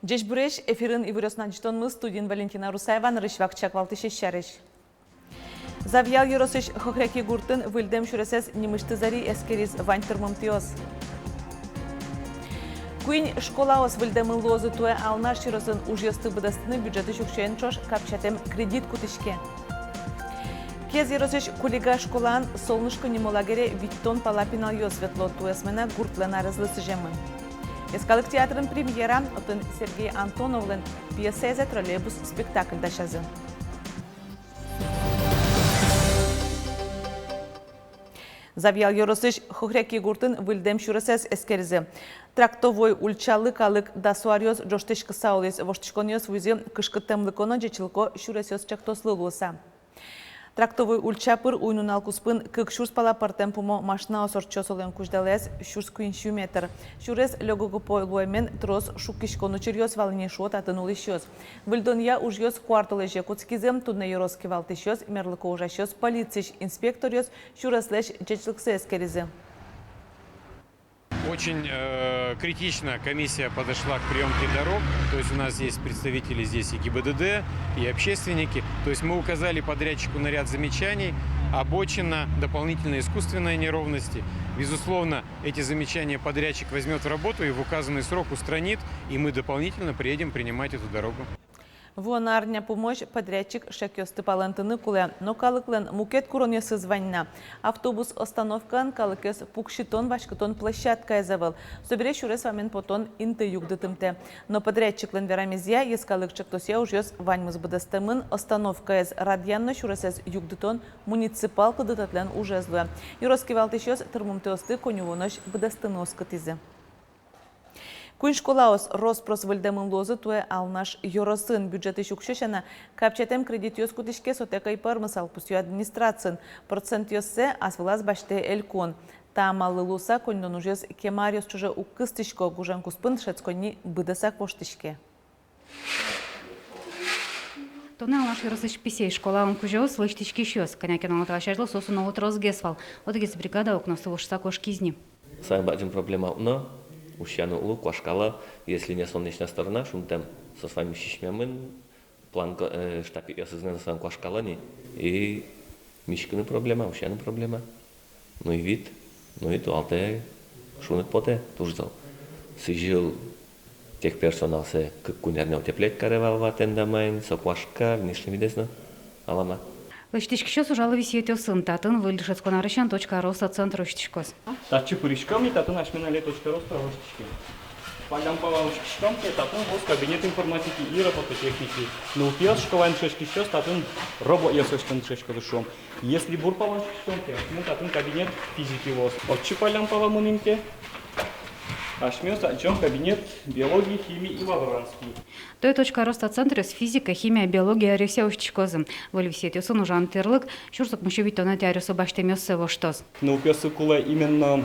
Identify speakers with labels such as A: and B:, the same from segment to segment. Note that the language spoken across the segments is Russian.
A: Жеш бүреш эфирін ивырёсынан житонмыз студин Валентина Русаева нырышвак чаквалты шешшәреш. Завьял еросыш хохряки гуртын выльдем шүресес немышты зари эскеріз ваньтырмым тиос. Куин школаос выльдемын лозы туэ алнаш широсын ужьесты быдастыны бюджеты шукшен чош капчатем кредит кутышке. Кез еросыш кулига школан солнышко немолагере виттон палапинал ё светло туэсмена гуртлена разлысыжемын. Эскалык театрын премьера отын Сергей Антоновлын пьесезе троллейбус спектакль дашазы. Завьял еросыш хохряки гуртын выльдем шүресес эскерізі. Трактовой ульчалык алык дасуариоз жоштышкы саулес воштышкониос вузи кышкы темлыконо жечылко шүресес чактослы луса. Трактовой ульчапыр уйнун алкуспын кык шурс палапар темпумо машина осорчосолен куждалес шурс куинщу метр. Шурес лёгогу пойлуэмен трос шуккишкону чирьёс валыне шот атынулы щёс. Выльдонья ужьёс кварталы жекутскизем тудне ероски валтыщёс мерлыко ужащёс полициш инспекторёс шуреслеш жечылксы эскеризе.
B: Очень критично комиссия подошла к приемке дорог. То есть у нас есть представители здесь и ГИБДД, и общественники. То есть мы указали подрядчику на ряд замечаний. Обочина, дополнительные искусственные неровности. Безусловно, эти замечания подрядчик возьмет в работу и в указанный срок устранит. И мы дополнительно приедем принимать эту дорогу.
A: Вонарня помощь подрядчик шекёсты палантыны куле, но калыклен мукет куронесы званна. Автобус остановкан калыкес пукшитон вашкотон площадка эзавыл. Собере шурес вамен потон инты югдытымте. Но подрядчиклен верамизия ескалык чектосе ужёс ваньмыз быдастымын остановка эз радьянно шуресез югдытон муниципал кыдытатлен ужезлуя. Юроски валтышёс тырмумтеосты конювонош быдастыны оскытизе. Куин школаос роспрос выльдемын лозы туэ алнаш йоросын бюджеты шукшешена капчатем кредит ёс кутышке сотекай пармысал пустью администрацин. Процент ёссе асвылаз баште элькон. Таамалы луса коньдон ужес кемар ёс чуже уккыстышко гужан куспын шецконни быдасак поштышке.
C: Тоны алаш йоросыш писей школаун кужёс лыштышки щёс. Конякен алаташажлы сосун олотрос гесвал. Одегес бригада окносы вошса кошкизни.
D: Самая большая проблема ущяну улу квашкала, если не солнечная сторона, шум там со своими щищмями, план штапи я сознаю сам квашкалани, и мишкины проблема, ущяну проблема, ну и вид, ну и туалте, шунет поте, туждал. Сижил тех персонал се, как кунерне утеплять каревал ватендамайн, со квашка, внешне видесно, алама.
C: Лыштышки щёс ужалы висеть осын татын выльдышецконарыщан.ру соццентр ущтышкос.
E: Татчы пырышками татын ашменале.ру справочки. Палямпава ущтышкамки татын воз кабинет информатики и робототехники. Но упьёс школайн шешки щёс татын робо ясочтан шешка душом. Если бурпава ущтышкамки, ашмен татын кабинет физики воз. Отчы палямпава мунинке. Ашмёс отчём кабинет биологии, химии и лаборантский.
C: Той.ру соццентр с физика, химия, биология рюсе ущтышкозым. Воль висеть осын ужан тырлык, шурсок мущевит тонать арюсу баштемёссе воштос.
E: Но упьёс кула именно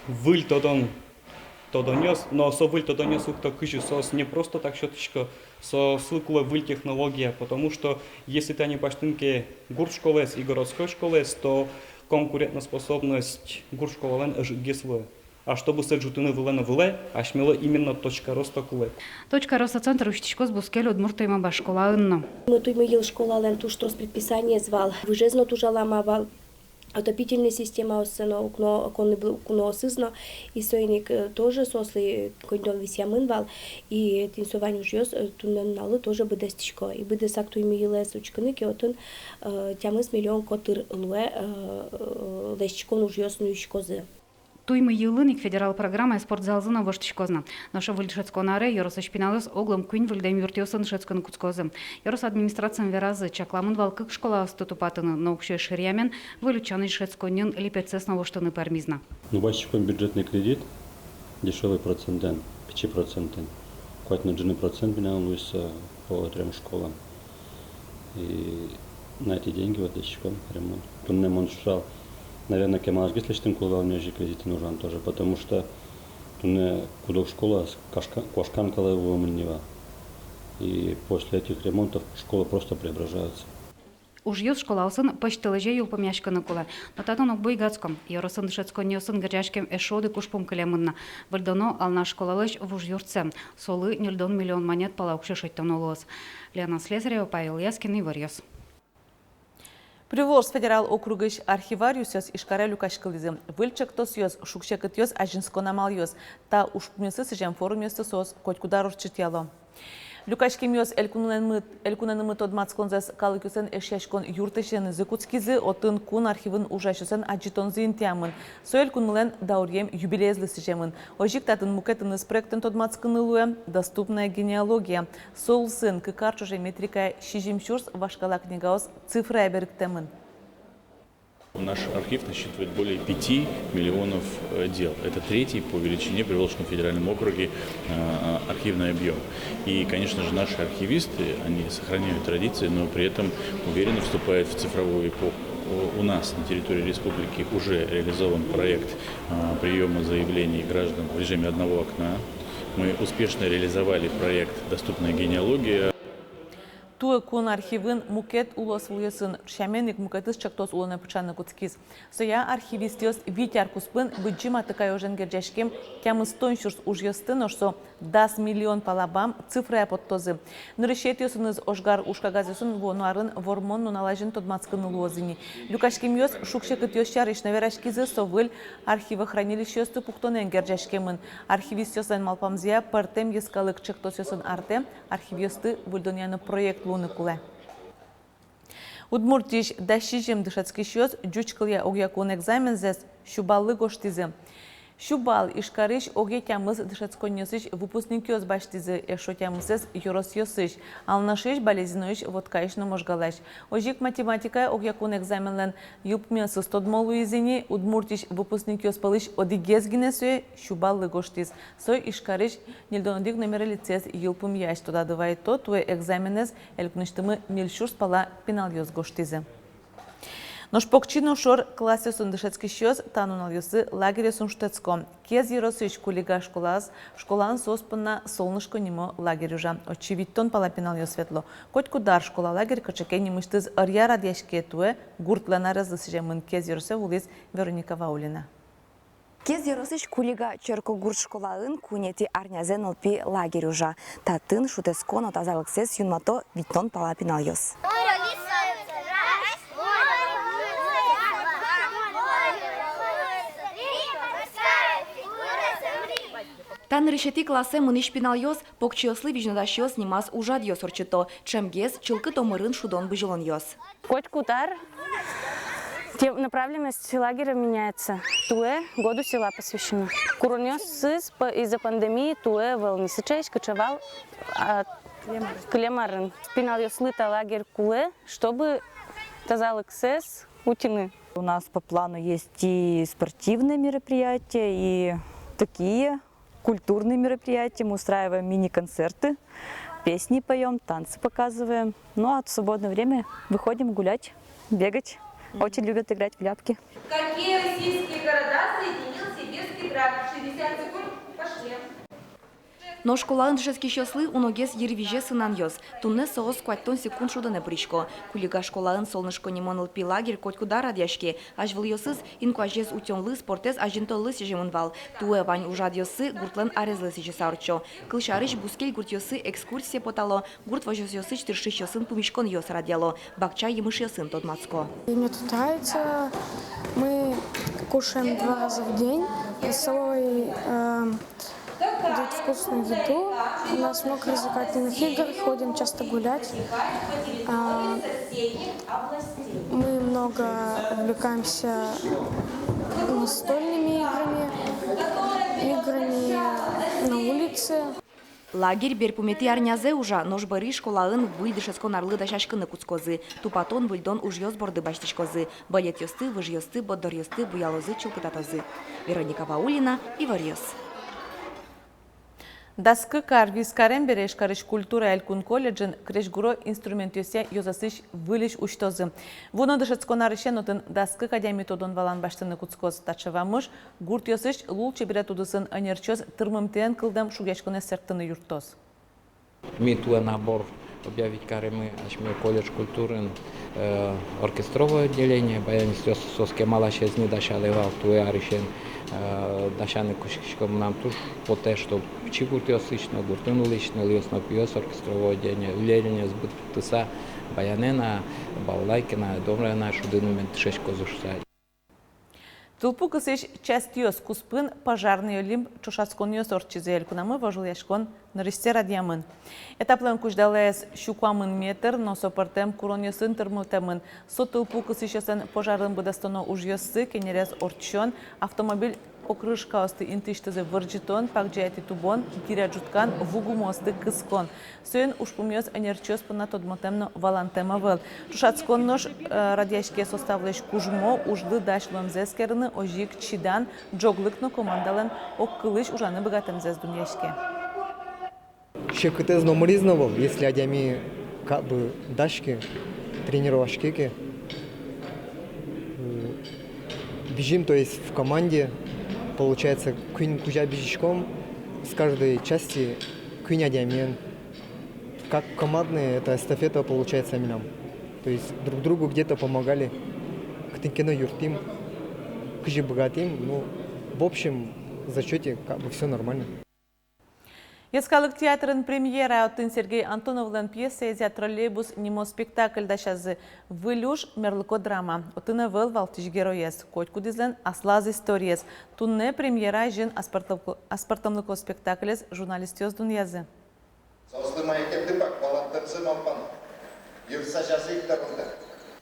E: выль тодонёс, но со выль тодонёс ухто кыжи сос не просто так щёточка, со слыкула выль технология, потому что если ты не баштынке гуршколес и городской школес, то конкурентоспособность гуршколен гесло. А чтобы сеть жутыны вылена выле, ашмело именно точка роста кулек.
C: Точка соццентр ущтышкос бускель удмуртуема башкола инно.
F: Мы туймы ел школа лен туш трос предписание звал. Выжезно тужалама вал. Отопительная система осено окно осызно и сойник тоже сосли кондон висямын вал и тинсовань ужьёс тунналы тоже быдастичко и быдасак туймы елес учканы кеотын тямыс миллион котыр луэ лещикон ужьёс нуишкозы.
C: Туймы йылыник федерал программа спортзалзына воштышкозна. Наша выльдышецконаре йорос шпиналыс оглом куин выльдем юртиосын шецкон куцкозы. Йорос администрациям веразы чакламын валкык школа стутупатыны наукшой ширьямен вылючаны шецконин липецесна воштыны пармизна.
G: Бачиком бюджетный кредит, дешевый процентен, 5%. Хоть на джины процент меня он по 3 школам. И на эти деньги вот дешевым ремонт. Тунне моншал. Наверное, кемаш гислиштим кулал межи кредиты нужен тоже, потому что туне куда школа квашкан калевого мнева. И после этих ремонтов школа просто преображается.
C: Уж ел школаусын паштылыже юл помяшканы кулы. Но татон окбой гацком. Йоросын дышецко неосын гыржашкем эшоды кушпом кылемынна. Вальдоно ална школалыш в уж юртсем. Солы 0 миллион монет палаукши шоттан олуыз. Лена Слезарева, Павел Яскин и Варьёс.
A: Приволжск федерал округыш архивариусёс ишкара люкашкылызы. Выльчактос ёс, шукшекыт ёс, ажинсконамал ёс. Та ушпмесы сыжем форум ёсты сос, котькудар урчытяло. Люкашкем ёс элькунанымы тодмацконзас калыкюсен эшяшкон юртышен зыкутскизы отын кун архивын ужашюсен аджитон зинтямын. Со элькунмылен даурьем юбилейзлы сыжемын. Ожик татын мукетін из проектын тодмацкынылуе доступная генеалогия. Сол сын кыкарчуже метрика шижимчурс вашкала книгаос цифра берктемын.
H: Наш архив насчитывает более 5 миллионов дел. Это третий по величине в Приволжском федеральном округе архивный объем. И, конечно же, наши архивисты, они сохраняют традиции, но при этом уверенно вступают в цифровую эпоху. У нас на территории республики уже реализован проект приема заявлений граждан в режиме одного окна. Мы успешно реализовали проект «Доступная генеалогия».
A: Туе кун архивын мукет улос вулесын шаменик мукетыс чактос улона пычаны куцкиз. Соя архивистиос витяр куспын быджима тыкай ожен герджашкем кямыс тоншурс ужьёстын ошсо 10 миллион палабам цифрая подтозы. Нырышетиосыныз ошгар ушкагазысын вонуарын вормон нуналажын тодмацкын улуозыни. Люкашкем ёс шукшекыт ёсчарыш наверашкизы совыль архивохранилищёсты пухтонен герджашкемын. Архивистиосын малпамзия партем ескалык чактосёсын арте архивиосты вульдоняны проект луныкуле. Удмуртиш дашижем дышацкий счёс джучкылья огьякун экзамен зес шубалы гоштизы. Шубал ишкарыш огьякямыз дышацконьёсыш выпускникёс баштизы эшотямызес юросьёсыш. Алнашыш болезненныш водкаишны можгалаш. Ожик математика огьякун экзаменлен юпмёсыз тодмолу изини удмуртиш выпускникёс палыш одигезгинесуе шубалы гоштиз. Сой ишкарыш нельдонодик номер лицес юлпум яш тодадывай то туе экзаменез элькныштымы нельшурс пала пеналёс гоштизы. Нож покчино шор классиосын дышецкий счёс танунал ёсы лагерёсын штецко. Кез еросыш кулига школан соспынна солнышко нимо лагерюжа. Очевидтон палапинал ё светло. Котькудар школа лагерь качаке немыштыз арья радяшке туе гуртлана разлысыжемын кез еросе вулис Вероника Ваулина.
I: Кез еросыш кулига черко гурт школаын кунети арнязен алпи лагерюжа. Татын шутесконо тазалыксес юнмато виттон палапинал ёс. Тан решети классе мыныш пинал ёс, покчиослы вижнадашёс нимас ужад ёс орчито, чемгез чылкы томырын шудон быжилон ёс.
J: Котькутар. Направленность лагеря меняется. Туе году села посвящено. Куронёс из-за пандемии туе волнисычеш кочевал Клемарын. Пинал ёс лыта лагерь куле, чтобы тазалыксес утины.
I: У нас по плану есть и спортивные мероприятия, и такие культурные мероприятия. Мы устраиваем мини-концерты, песни поем, танцы показываем. Ну а в свободное время выходим гулять, бегать. Очень любят играть в ляпки.
K: Какие российские города соединил Сибирский тракт? 60 секунд. Пошли.
I: Но школалын дышецкий счёслы уногес ервиже сынан ёс. Тунне соос куаттон секунд шудане бричко. Кулига школалын солнышко немон лпи лагерь котькуда радяшке. Ажвыл ёсыз инкуажез утёнлы спортез ажинтоллы сижемынвал. Туэ вань ужад ёсы гуртлен арезлы сижесарчо. Кылшарыш бускель гурт ёсы экскурсия потало. Гурт важёс ёсы чтыршыш ёсын пумишкон ёс радяло. Бакча емыш ёсын тодмацко.
L: Мне тут нравится. Мы кушаем 2 раза в день. В столовой дают вкусную еду. У нас много развлекательных игр, ходим часто гулять. Мы много увлекаемся настольными играми на улице.
I: Лагерь берпумети арнязе ужа, нож бары школаын выль дышецкон арлы дашашкыны куцкозы. Тупатон выльдон уж ёс борды баштишкозы. Балет ёсты, выж ёсты, боддор ёсты, буялозы, чулкытатозы. Вероника Ваулина и Варьёс.
A: Даскы карвиз карен береш карыш культура элькун колледжин крешгуро инструментюсе ёзасыш вылиш уштозы. Вуно дышецкон арышен отын даскы кадя методон валан баштыны куцкоз тачывамыш, гурт ёсыш лул чебира тудысын анерчоз тырмымтен кылдам шугешконе сертыны юртоз.
M: Ми туе набор объявить каремы, ашме колледж культуры, оркестровое отделение, баян соске малаше не дашалевал, туе аришен, дашаны кушкишком нам туш поте, что пчи гуртиосично, гуртынулично, льёсно пьёс оркестровое отделение, сбытыса, баянена, баулайкина, домрена, шудыну ментшеш козушса.
A: Тулпу кысыш частиос куспын пожарный олимп чушаскониос орчизель кунамы вожил яшкон наристе радиамын. Этаплен куждалес щуквамын метр, но сопартем курониосын термутемын. Со тулпу кысышесын пожарын быдастоно ужьосы кенерес орчон, автомобиль покрышка осты интиштызе вырджитон, пакджаяти тубон, киряджуткан вугу мосты кыскон. Сойын ушпумьёс энерчёс пына тодмотемно валантема выл. Чушацкон нож радиашке составлеш кужмо, ужды дашлом зескерны, ожик чидан, джоглыкно командален оккылыш ужаны богатемзез дуньяшке.
N: Шекытез номеризновал, если адями как бы дашки, тренировашки, бежим, то есть в команде, получается, куин кужа бежишком с каждой части куин адямен. Как командные, это эстафета получается нам. То есть друг другу где-то помогали, ктынкино юртим, кужи богатим, ну, в общем, в зачете как бы все нормально.
A: Яскалык театрын премьера оттын Сергей Антоновлен пьеса изя троллейбус нимо спектакль дашазы «Вылюш мерлыко драма». Оттына выл валтыш героес, котку дизлен аслаз историес. Тунне премьера жин аспартамлыко спектаклес журналистиоз дуньязы.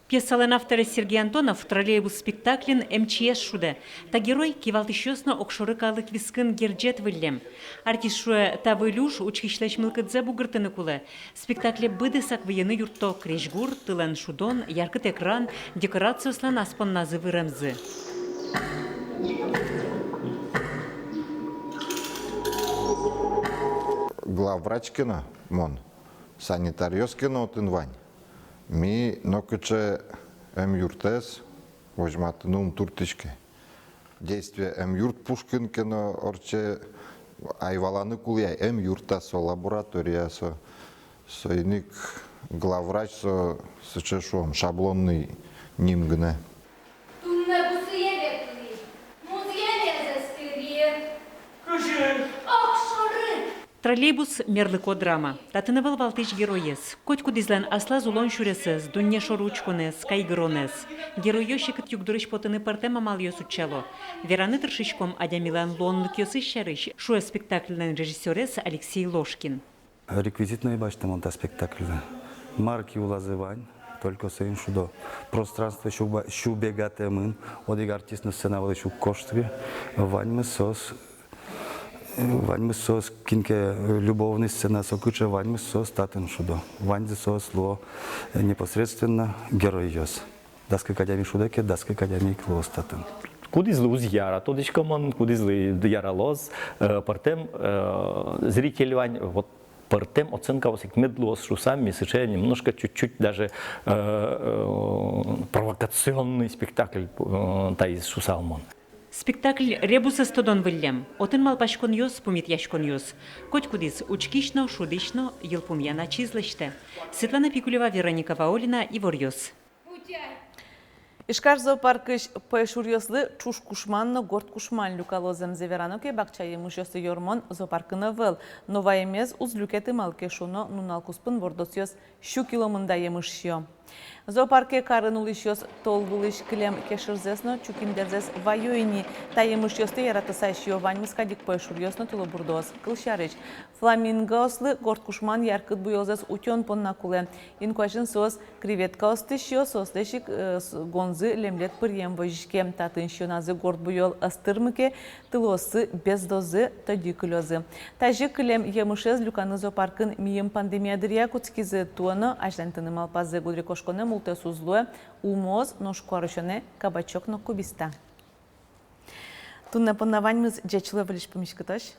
O: Пьесален авторы Сергей Антонов троллейбус спектаклин МЧС шуде. Та герой кивалтышёсно окшоры калык вискын герджет выллем. Артист шуе та вылюш учкишлеш мылкыдзе бугыртыны кулы. Спектакле быдысак военный юрто крешгур, тылен шудон, яркыт экран, декорацияслан аспон назывы рэмзы.
P: Главврачкина, мон, санитариоскина от инвань. Ми нокуче юртес, возьматнум туртичке. Действие юрт Пушкинкино орче айваланы куляй юрта со лаборатория со сойник главврач со сычешом шаблонный нимгне.
O: Троллейбус мерлыко драма. Татынывал валтыш героес. Котку дизлен асла зулон шуресез, дунне шоручконес, кайгронес. Геройёщикът югдурыш потыны партема мал ёсучало. Вераны тыршичком адямилан лонлык ёсыщарыш, шуэ спектакльнен режиссерес Алексей Ложкин.
Q: Реквизитный башта монта спектакля. Марки улазывань. Только своим шудо. Пространство щубегате мын. Одиг артист на сцена щу коштве. Ваньмы сос. Ваньмы сос кинке любовный сцена сокуча ваньмы сос татен шудо. Ваньмы сос ло непосредственно герой ёс. Даска кадями шудеке, даска кадями клос татен.
R: Кудизли уз яра, тодичкаман, кудизли яра лоз, партем зритель вань, вот партем оценка вот медлос шусами, сыче немножко чуть-чуть даже провокационный спектакль таиз шусалмон.
O: Спектакль ребуса стодон выллем. Отын малпашкон ёс, пумит яшкон ёс. Котькудис учкишно, шудишно, елпумьяна чизлыште. Светлана Пикулева, Вероника Ваолина, Ивор ёс.
A: Ишкар зоопаркыш пэшурьослы чуш кушманно горд кушман люкалозем зевераноке бакчае мушёсы йормон зоопаркына выл. Новаемез уз люкеты малкешуно нуналкуспын вордосьёс щу киломында емышьё. Зоопарке карынулышьёс толгулыш клем кешырзесно чукиндерзес вайоини. Та емышьёсты яратысайшьё ваньмыска дик пэшурьёсно тулобурдос. Кылшарыч. Фламингослы горд кушман яркыт буйозес утён поннакуле. Инкуашын сос креветка остышьё сослешик гонзы лемлет пырьем вожишке. Татыншьё назы горд буйол астырмыке тылосы бездозы тодикылёзы. Тажы клем емышез люканы зоопаркын мием пандемиядырья куцкизы туаны ажлантыны малпазы гудрикошконы мултесузлуе умоз ношкуарышыны кабачок на кубиста. Тунна поннаваньмыз джечлы вылиш помишкыташ.